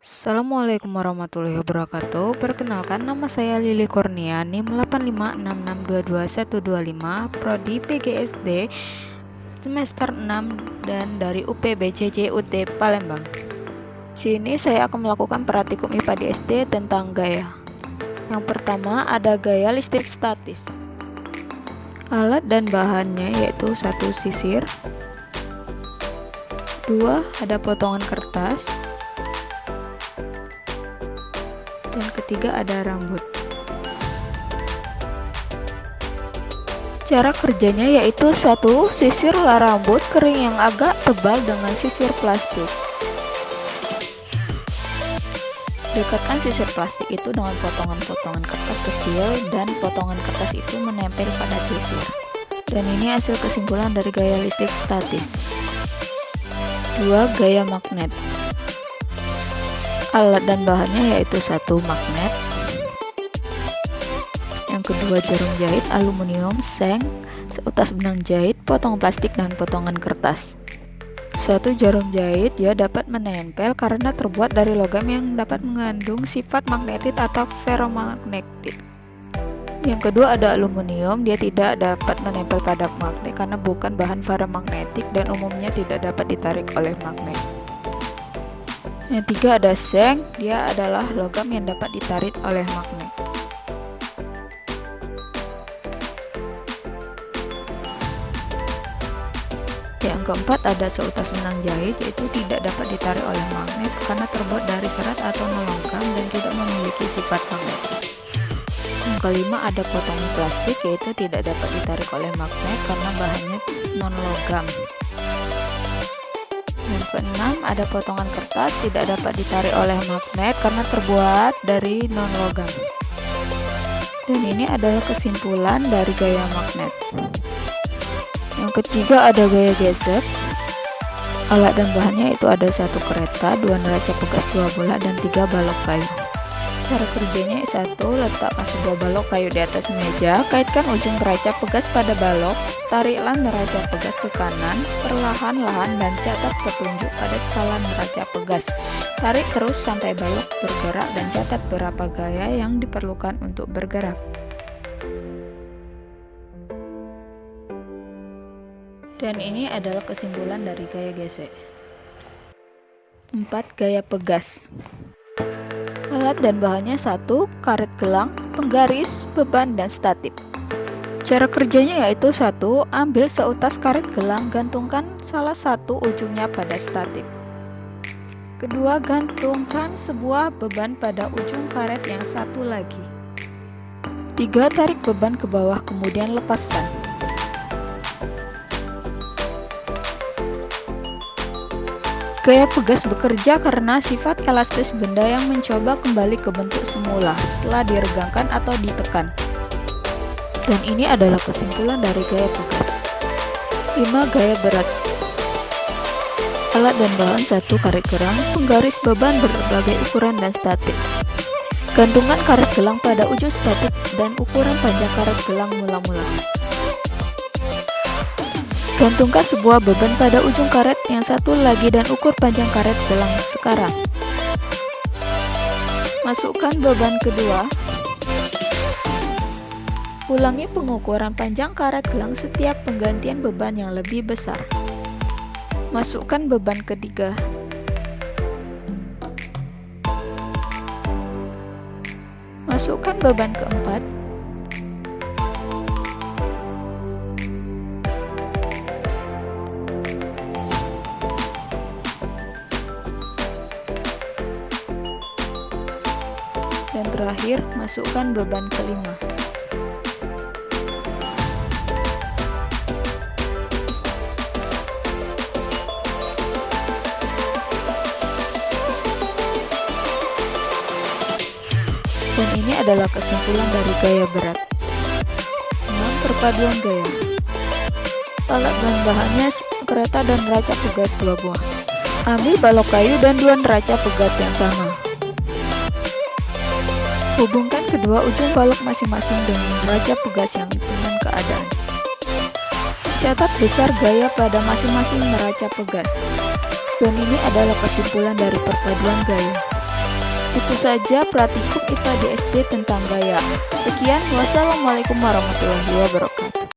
Assalamualaikum warahmatullahi wabarakatuh. Perkenalkan, nama saya Lili Kurnia, NIM 856622125, Prodi PGSD semester 6 dan dari UPBCC UT Palembang. Sini saya akan melakukan praktikum IPA di SD tentang gaya. Yang pertama ada gaya listrik statis. Alat dan bahannya yaitu 1 sisir, 2 ada potongan kertas, dan ketiga ada rambut. Cara kerjanya yaitu 1. Sisirlah rambut kering yang agak tebal dengan sisir plastik. Dekatkan sisir plastik itu dengan potongan-potongan kertas kecil dan potongan kertas itu menempel pada sisir. Dan ini hasil kesimpulan dari gaya listrik statis. 2. Gaya magnet. Alat dan bahannya yaitu 1 magnet, yang kedua jarum jahit aluminium, seng, seutas benang jahit, potongan plastik dan potongan kertas. 1 jarum jahit dia dapat menempel karena terbuat dari logam yang dapat mengandung sifat magnetit atau ferromagnetit. Yang kedua ada aluminium, dia tidak dapat menempel pada magnet karena bukan bahan ferromagnetik dan umumnya tidak dapat ditarik oleh magnet. Yang 3 ada seng, dia adalah logam yang dapat ditarik oleh magnet. Yang keempat ada seutas benang jahit, yaitu tidak dapat ditarik oleh magnet karena terbuat dari serat atau non-logam dan tidak memiliki sifat magnetik. Yang kelima ada potongan plastik, yaitu tidak dapat ditarik oleh magnet karena bahannya non-logam. Yang keenam ada potongan kertas, tidak dapat ditarik oleh magnet karena terbuat dari non-logam. Dan ini adalah kesimpulan dari gaya magnet. Yang ketiga ada gaya gesek. Alat dan bahannya itu ada 1 kereta, 2 neraca pegas 2 bola, dan 3 balok kayu. Cara kerjanya 1. Letakkan sebuah balok kayu di atas meja, kaitkan ujung neraca pegas pada balok, tariklah neraca pegas ke kanan, perlahan-lahan dan catat petunjuk pada skala neraca pegas. Tarik terus sampai balok bergerak dan catat berapa gaya yang diperlukan untuk bergerak. Dan ini adalah kesimpulan dari gaya gesek. 4. Gaya pegas. Alat dan bahannya 1. Karet gelang, penggaris, beban, dan statip. Cara kerjanya yaitu 1. Ambil seutas karet gelang, gantungkan salah satu ujungnya pada statip. Kedua, gantungkan sebuah beban pada ujung karet yang satu lagi. 3. Tarik beban ke bawah kemudian lepaskan. Gaya pegas bekerja karena sifat elastis benda yang mencoba kembali ke bentuk semula setelah diregangkan atau ditekan. Dan ini adalah kesimpulan dari gaya pegas. 5. Gaya berat. Alat dan bahan 1. Karet gelang, penggaris, beban berbagai ukuran dan statip. Gantungkan karet gelang pada ujung statip dan ukuran panjang karet gelang mula-mula. Gantungkan sebuah beban pada ujung karet yang satu lagi dan ukur panjang karet gelang sekarang. Masukkan beban kedua. Ulangi pengukuran panjang karet gelang setiap penggantian beban yang lebih besar. Masukkan beban ketiga. Masukkan beban keempat. Dan terakhir, masukkan beban kelima. Dan ini adalah kesimpulan dari gaya berat. 6. Perpaduan gaya. Alat dan bahannya kereta dan neraca pegas 2 buah. Ambil balok kayu dan 2 neraca pegas yang sama. Hubungkan kedua ujung balok masing-masing dengan neraca pegas yang dengan keadaan. Catat besar gaya pada masing-masing neraca pegas. Dan ini adalah kesimpulan dari perpaduan gaya. Itu saja praktikum IPA di SD tentang gaya. Sekian, wassalamualaikum warahmatullahi wabarakatuh.